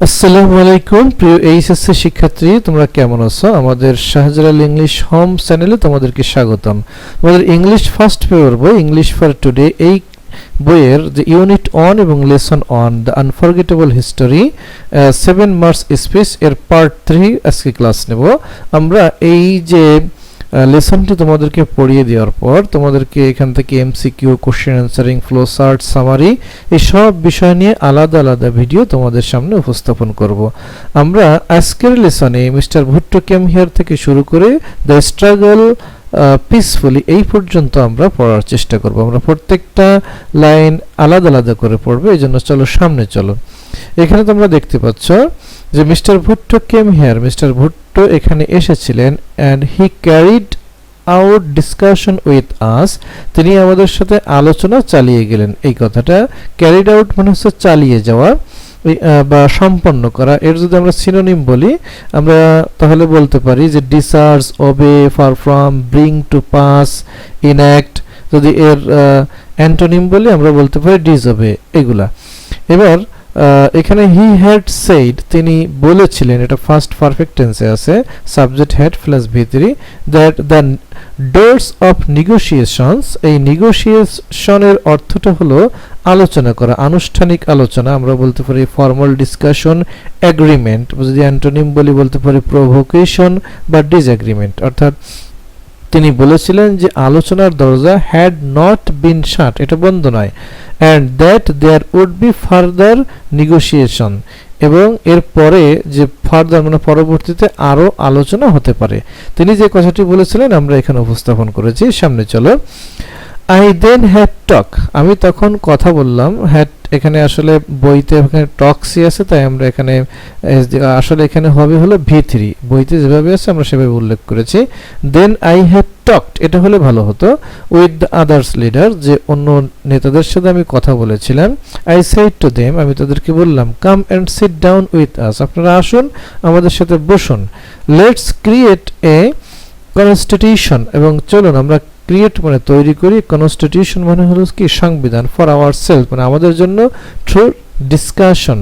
আসসালামু আলাইকুম প্রিয় এইচএসসি শিক্ষার্থী, তোমরা কেমন আছো? আমাদের শাহজালাল ইংলিশ হোম চ্যানেলে তোমাদেরকে স্বাগতম। আমাদের ইংলিশ ফার্স্ট পেপার বই ইংলিশ ফর টুডে, এই বইয়ের যে ইউনিট 1 এবং lesson 1 the unforgettable history 7 marks speech এর পার্ট 3 আজকে ক্লাস নেব আমরা। এই যে লেসনটি তোমাদেরকে পড়িয়ে দেওয়ার পর তোমাদেরকে এখান থেকে MCQ, question answering, flow chart, summary এই সব বিষয় নিয়ে আলাদা আলাদা ভিডিও তোমাদের সামনে উপস্থাপন করব। আমরা আজকের লেসনে মিস্টার ভুট্টো কেম হিয়ার থেকে শুরু করে দ্য স্ট্রাগল পিসফুলি এই পর্যন্ত আমরা পড়ার চেষ্টা করব। আমরা প্রত্যেকটা লাইন আলাদা আলাদা করে পড়বো, এই জন্য চলো সামনে চলো। এখানে তোমরা দেখতে পাচ্ছ যে mister Bhutto came here, mister Bhutto এখানে এসেছিলেন and he carried out discussion with us, তিনি আমাদের সাথে আলোচনা চালিয়ে গেলেন। এই কথাটা ক্যারিড আউট মানে হচ্ছে চালিয়ে যাওয়া বা সম্পন্ন করা। এর যদি আমরা সিনোনিম বলি আমরা তাহলে বলতে পারি যে ডিসার্জ, ওবে, perform, bring to pass, enact. যদি এর অ্যান্টোনিম বলি আমরা বলতে পারি ডিসওবে, এগুলা। এবার এখানে হি হ্যাড সেইড, তিনি বলেছিলেন, এটা ফার্স্ট পারফেক্ট টেন্সে আছে, সাবজেক্ট হ্যাড প্লাস ভি3, that the doors of negotiations, এই নেগোসিয়েশনের অর্থটা হলো আলোচনা করা, আনুষ্ঠানিক আলোচনা। আমরা বলতে পারি ফর্মাল ডিসকাশন, এগ্রিমেন্ট। যদি অ্যান্টোনিম বলি বলতে পারি প্রভোকেশন বা ডিসএগ্রিমেন্ট। অর্থাৎ তিনি বলেছিলেন যে আলোচনার দরজা হ্যাড নট বিন শাট, এটা বন্ধ নয়, and that there would be further negotiation, এবং এর পরে যে ফার্দার মানে পরবর্তীতে আরো আলোচনা হতে পারে। তিনি যে কথাটি বলেছিলেন আমরা এখানে উপস্থাপন করেছি। সামনে চলো। আই দেন হ্যাড টক, আমি তখন কথা বললাম। হ্যাড এখানে আসলে বইতে এখানে টক্সি আছে, তাই আমরা এখানে আসলে এখানে হবে হলো ভি3, বইতে যেভাবে আছে আমরা সেভাবে উল্লেখ করেছি। দেন আই হ্যাড টকড, এটা হলে ভালো হতো, উইথ দ্য আদার্স লিডার, যে অন্য নেতাদের সাথে আমি কথা বলেছিলাম। আই সেড টু দেম, আমি তাদেরকে বললাম, come and sit down with us, আপনারা আসুন আমাদের সাথে বসুন। লেটস ক্রিয়েট এ কনস্টিটিউশন, এবং চলুন আমরা ক্রিয়েট মানে তৈরি করি, কনস্টিটিউশন মানে হলো কি সংবিধান, ফর আওয়ার সেলফ মানে আমাদের জন্য, থ্রু ডিসকাশন,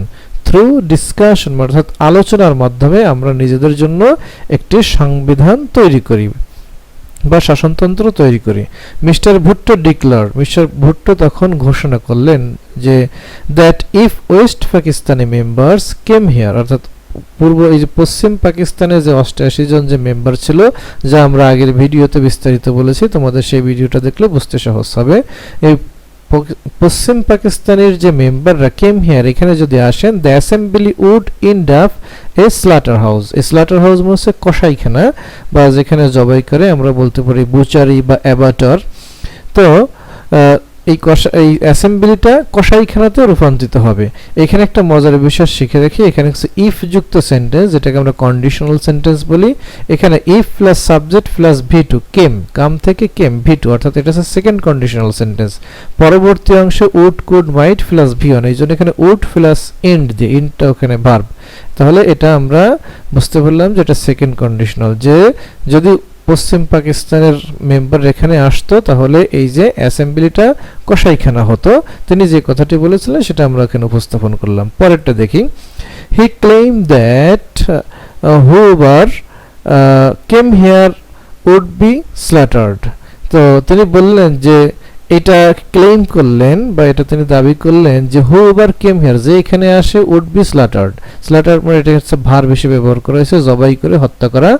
অর্থাৎ আলোচনার মাধ্যমে আমরা নিজেদের জন্য একটি সংবিধান তৈরি করি বা শাসনতন্ত্র তৈরি করি। Mister Bhutto declare, mister Bhutto তখন ঘোষণা করলেন যে that if west Pakistani members came here, অর্থাৎ পূর্ব এই যে পশ্চিম পাকিস্তানে যে 88 জন যে মেম্বার ছিল, যা আমরা আগের ভিডিওতে বিস্তারিত বলেছি, তোমাদের সেই ভিডিওটা দেখলে বুঝতে সহজ হবে। এই পশ্চিম পাকিস্তানের যে মেম্বাররা কেম হিয়ার, এখানে যদি আসেন, the assembly would end up a slaughter house. এই স্লাটার হাউস মানে হচ্ছে কসাইখানা বা যেখানে জবাই করে, আমরা বলতে পারি বুচারি বা অ্যাবাটর। তো এই অ্যাসেম্বলিটা কসাইখানাতে রূপান্তরিত হবে। এখানে একটা মজার বিষয় শিখে রাখি, এখানে ইফ যুক্ত সেন্টেন্স, যেটাকে আমরা কন্ডিশনাল সেন্টেন্স বলি। এখানে ইফ প্লাস সাবজেক্ট প্লাস ভি2, কেম, কাম থেকে কেম, ভি2, অর্থাৎ এটা হচ্ছে সেকেন্ড কন্ডিশনাল সেন্টেন্স। পরবর্তী অংশে উড, কুড, মাইট প্লাস ভি1, এই জন্য এখানে উড প্লাস এন্ড দিয়ে, ইন্ডটা ওখানে ভার্ব। তাহলে এটা আমরা বুঝতে পারলাম যে এটা সেকেন্ড কন্ডিশনাল, যে যদি পশ্চিম পাকিস্তানের মেম্বার এখানে আসতো তাহলে এই যে অ্যাসেম্বলিটা কসাইখানা হতো। তিনি যে কথাটি বলেছিলেন সেটা আমরা এখানে উপস্থাপন করলাম। পরেরটা দেখি। He claim that whoever came here would be slaughtered, তো তিনি বললেন যে এটা ক্লেইম করলেন বা এটা তিনি দাবি করলেন যে হুএভার কেম হিয়ার, যে এখানে আসে, উড বি স্ল্যাটার্ড। স্ল্যাটার্ড মানে এটা হচ্ছে ভার্ব হিসেবে ব্যবহার করা হয়েছে, জবাই করে, হত্যা করা।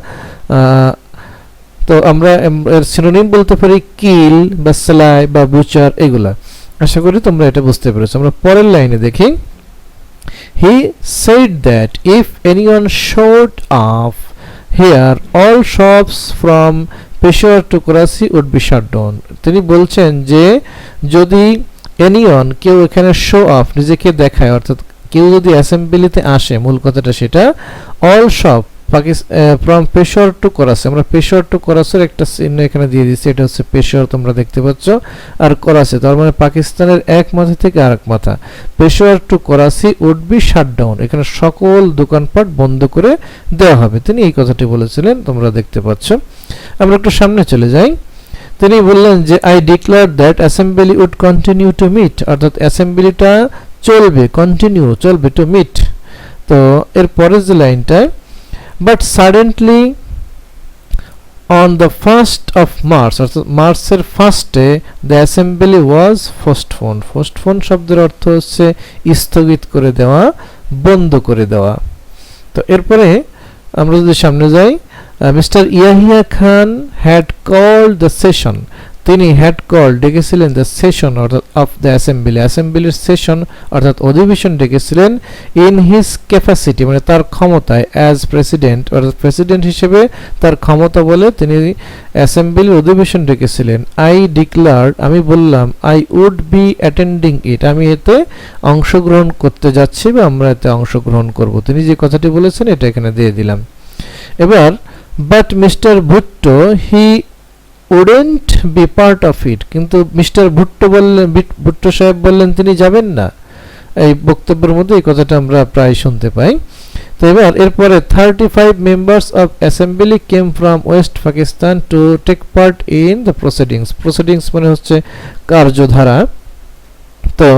তো আমরা এর সিনোনিম বলতে পারি কিল বা সেলাই বা বুচার, এগুলা। আশা করি তোমরা এটা বুঝতে পেরেছো। আমরা পরের লাইনে দেখি। He said that if anyone showed up here all shops from Peshawar to Karachi would be shut down. তিনি বলছেন যে যদি এনিওয়ান, কেউ এখানে শো অফ, নিজেকে দেখায়, অর্থাৎ কেউ যদি অ্যাসেম্বলিতে আসে, মূল কথাটা সেটা, all shop from Peshawar to Karachi, আমরা পেশোয়ার টু করাচির একটা চিহ্ন এখানে দিয়ে দিচ্ছি, এটা হচ্ছে পেশোয়ার, তোমরা দেখতে পাচ্ছ, আর করাচি, তার মানে পাকিস্তানের এক মাথা থেকে আরেক মাথা। Peshawar to Karachi would be shut down, এখানে সকল দোকানপাট বন্ধ করে দেওয়া হবে। তিনি এই কথাটি বলেছিলেন, তোমরা দেখতে পাচ্ছ। আমরা একটু সামনে চলে যাই। তিনি বললেন যে I declare that assembly would continue to meet, অর্থাৎ অ্যাসেম্বলিটা চলবে, কন্টিনিউ চলবে, টু মিট তো এরপরের যে লাইনটা, but suddenly on the 1st of March, অর্থাৎ মার্চের ফার্স্টে the assembly was postpone. Postpone শব্দের অর্থ হচ্ছে স্থগিত করে দেওয়া, বন্ধ করে দেওয়া। তো এরপরে আমরা যদি সামনে যাই, mister Yahya Khan had called the session, তিনি হ্যাড কল ডেকেছিলেন দ্য সেশন অর্থাৎ অফ দ্য অ্যাসেম্বলি, অ্যাসেম্বলির সেশন অর্থাৎ অধিবেশন ডেকেছিলেন ইন হিজ ক্যাপাসিটি মানে তার ক্ষমতায়, অ্যাজ প্রেসিডেন্ট অর্থাৎ প্রেসিডেন্ট হিসেবে তার ক্ষমতা বলে তিনি অ্যাসেম্বলির অধিবেশন ডেকেছিলেন। আই ডিক্লার্ড, আমি বললাম, আই উড বি অ্যাটেন্ডিং ইট, আমি এতে অংশগ্রহণ করতে যাচ্ছি বা আমরা এতে অংশগ্রহণ করব। তিনি যে কথাটি বলেছেন এটা এখানে দিয়ে দিলাম। এবার but mister Bhutto he wouldn't B part of it, কিন্তু মিস্টার ভুট্টো বললেন, ভুট্টো সাহেব বললেন তিনি যাবেন না। এই বক্তব্যের মধ্যে এই কথাটা আমরা প্রায় শুনতে পাই। তো এবার এরপরে 35 members of assembly came from west Pakistan to take part in the proceedings. Proceedings মানে হচ্ছে কার্যধারা। তো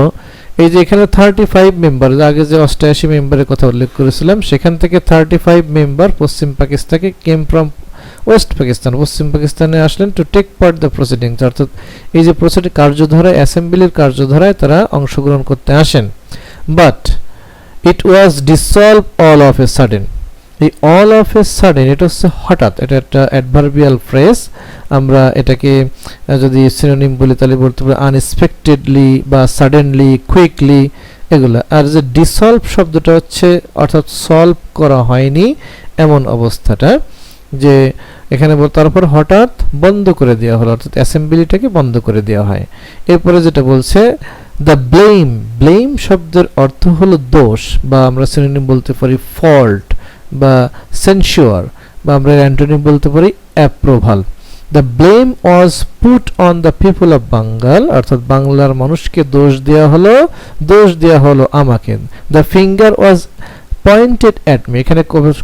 এই যে এখানে 35 মেম্বার, আগে যে 88 মেম্বারের কথা উল্লেখ করেছিলাম সেখান থেকে 35 মেম্বার পশ্চিম পাকিস্তানে কেম ফ্রম ওয়েস্ট পাকিস্তান, পশ্চিম পাকিস্তানে আসলেন to take part the proceedings, অর্থাৎ এই যে প্রসিডিং কার্যধারায়, অ্যাসেম্বলির কার্যধারায় তারা অংশগ্রহণ করতে আসেন। But it was dissolve all of a sudden, এই অল অফ এ সাডেন এটা হচ্ছে হঠাৎ, এটা একটা অ্যাডভার্বিয়াল ফ্রেজ। আমরা এটাকে যদি সিনোনিম বলি তাহলে বলতে পারি আনএক্সপেক্টেডলি বা সাডেনলি, কুইকলি এগুলো। আর যে ডিসলভ শব্দটা হচ্ছে অর্থাৎ সলভ করা হয়নি এমন অবস্থাটা, যে এখানে তারপর হঠাৎ বন্ধ করে দেওয়া হলো, অর্থাৎ অ্যাসেম্বলিটাকে বন্ধ করে দেওয়া হয়। এরপরে যেটা বলছে দ্য ব্লেম, ব্লেম শব্দের অর্থ হলো দোষ, বা আমরা সিনোনিম বলতে পারি ফল্ট বা সেন্সিওর, বা আমরা অ্যান্টোনিম বলতে পারি approval. The blame was put on the people of Bengal, অর্থাৎ বাংলার মানুষকে দোষ দেওয়া হলো আমাকে। The finger was pointed at me, এখানে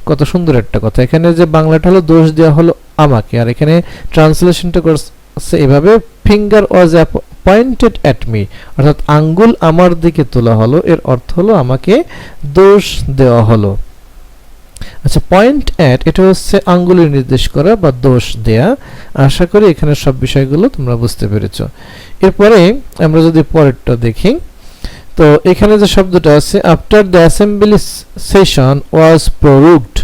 কত সুন্দর একটা কথা, এখানে যে বাংলাটা হলো দোষ দেওয়া হলো আমাকে, আর এখানে ট্রান্সলেশনটা করছে এভাবে finger was pointed at me, অর্থাৎ আঙ্গুল আমার দিকে তোলা হলো, এর অর্থ হলো আমাকে দোষ দেওয়া হলো। আচ্ছা, পয়েন্ট অ্যাট এটা হচ্ছে আঙ্গুলের নির্দেশ করা বা দোষ দেয়া। আশা করি এখানে সব বিষয়গুলো তোমরা বুঝতে পেরেছো। এরপরে আমরা যদি পরেরটা দেখি, তো এখানে যে শব্দটা আছে after the assembly session was prorogued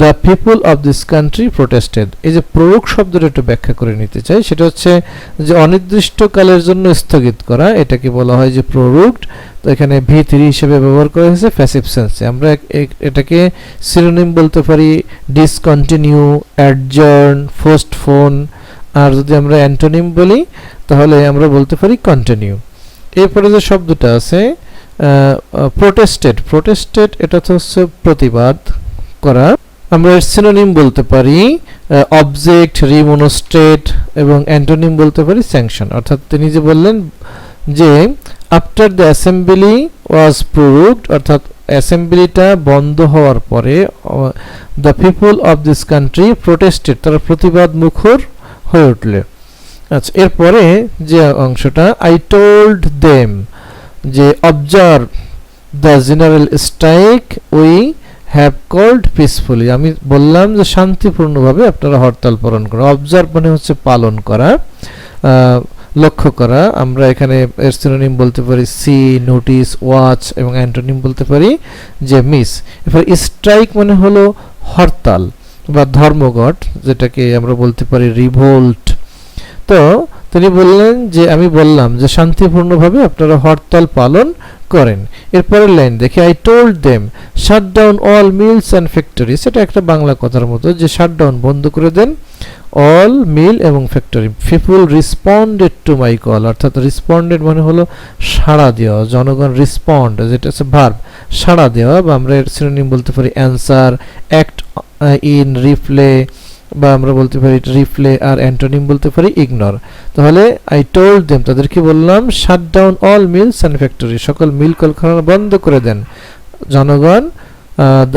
the people of this country protested. এই যে প্ররোগ শব্দটা একটু ব্যাখ্যা করে নিতে চাই, সেটা হচ্ছে যে অনির্দিষ্টকালের জন্য স্থগিত করা, এটাকে বলা হয় যে প্ররুগড। তো এখানে V3 হিসেবে ব্যবহার করা হয়েছে প্যাসিভ সেন্সে। আমরা এটাকে সিনোনিম বলতে পারি ডিসকন্টিনিউ, অ্যাডজার্ন, পোস্টপোন, আর যদি আমরা অ্যান্টোনিম বলি তাহলে আমরা বলতে পারি কন্টিনিউ। এরপরে যে শব্দটা আছে প্রোটেস্টেড, প্রোটেস্টেড এটা তো হচ্ছে প্রতিবাদ করা। আমরা এর সিনোনিম বলতে পারি অবজেক্ট, রিমনস্ট্রেট, এবং অ্যান্টোনিম বলতে পারি স্যাংশন। অর্থাৎ তিনি যে বললেন যে after the assembly was prorogued, অর্থাৎ অ্যাসেম্বলিটা বন্ধ হওয়ার পরে the people of this country protested, তারা প্রতিবাদ মুখর হয়ে উঠলে। আচ্ছা, এরপরে যে অংশটা আই টোল্ড দেম যে observe the general strike we have called peacefully, আমি বললাম যে শান্তিপূর্ণভাবে আপনারা হরতাল পালন করা। অবজার্ভ মানে হচ্ছে পালন করা, লক্ষ্য করা। আমরা এখানে এর সিনোনিম বলতে পারি সি, নোটিস, ওয়াচ, এবং অ্যান্টোনিম বলতে পারি যে মিস। এরপর স্ট্রাইক মানে হলো হরতাল বা ধর্মঘট, যেটাকে আমরা বলতে পারি রিভোল্ট। তো তিনি বললেন যে আমি বললাম যে শান্তিপূর্ণভাবে আপনারা হরতাল পালন করেন। এরপরের লাইন দেখি I told them shut down all mills and factories, এটা একটা বাংলা কথার মতো যে শাট ডাউন বন্ধ করে দেন অল মিল এবং factory. People responded to my call, অর্থাৎ রিসপন্ডেড মানে হলো সাড়া দেওয়া, জনগণ রিসপন্ড যেটা হচ্ছে ভার্ব, সাড়া দেওয়া, বা আমরা এর সিনোনিম বলতে পারি অ্যান্সার, অ্যাক্ট ইন, রিপ্লে, বা আমরা বলতে পারি রিপ্লে, আর অ্যান্টোনিম বলতে পারি ইগনোর। তাহলে আই টোল্ড দেম তাদেরকে বললাম shut down all mills and factory, সকল মিল কলকারখানা বন্ধ করে দেন। জনগণ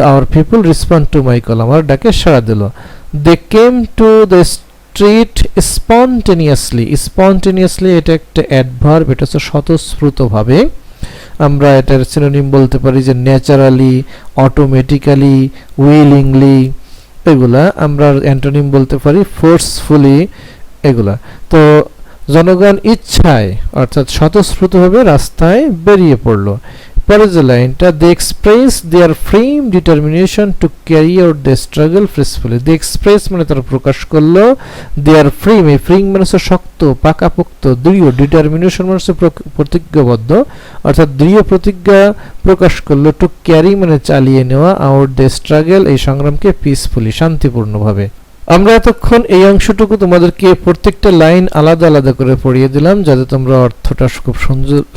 our people respond to my call, আমার ডাকে সাড়া দিল। They came to the street spontaneously, spontaneously এটা একটা অ্যাডভার্ব, এটা হচ্ছে স্বতঃস্ফূর্তভাবে। আমরা এটার সিনোনিম বলতে পারি যে ন্যাচারালি, অটোমেটিক্যালি, উইলিংলি, এগুলা আমরা অ্যান্টোনিম বলতে পারি ফোর্সফুলি, এগুলা। তো জনগণ ইচ্ছায় অর্থাৎ স্বতঃস্ফূর্তভাবে রাস্তায় বেরিয়ে পড়লো। পরের যে লাইনটা, they express their firm determination to carry out the struggle peacefully. They express মানে তারা প্রকাশ করলো, দেয়ার ফ্রেম, এই ফ্রেম মানে হচ্ছে শক্ত, পাকাপোক্ত, দৃঢ়, ডিটারমিনেশন মানে হচ্ছে প্রতিজ্ঞাবদ্ধ, অর্থাৎ দৃঢ় প্রতিজ্ঞা প্রকাশ করলো, টু ক্যারি মানে চালিয়ে নেওয়া, আউট দ্য স্ট্রাগল এই সংগ্রামকে, পিসফুলি শান্তিপূর্ণভাবে। আমরা এতক্ষণ এই অংশটুকু তোমাদেরকে প্রত্যেকটা লাইন আলাদা আলাদা করে পড়িয়ে দিলাম যাতে তোমরা অর্থটা খুব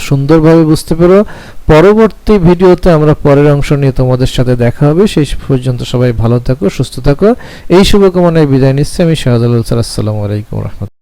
সুন্দরভাবে বুঝতে পারো। পরবর্তী ভিডিওতে আমরা পরের অংশ নিয়ে তোমাদের সাথে দেখা হবে। সেই পর্যন্ত সবাই ভালো থাকো, সুস্থ থাকো, এই শুভকামনায় বিদায় নিচ্ছি আমি শাহ জালাল স্যার। আসসালামু আলাইকুম রহমতুল্লাহ।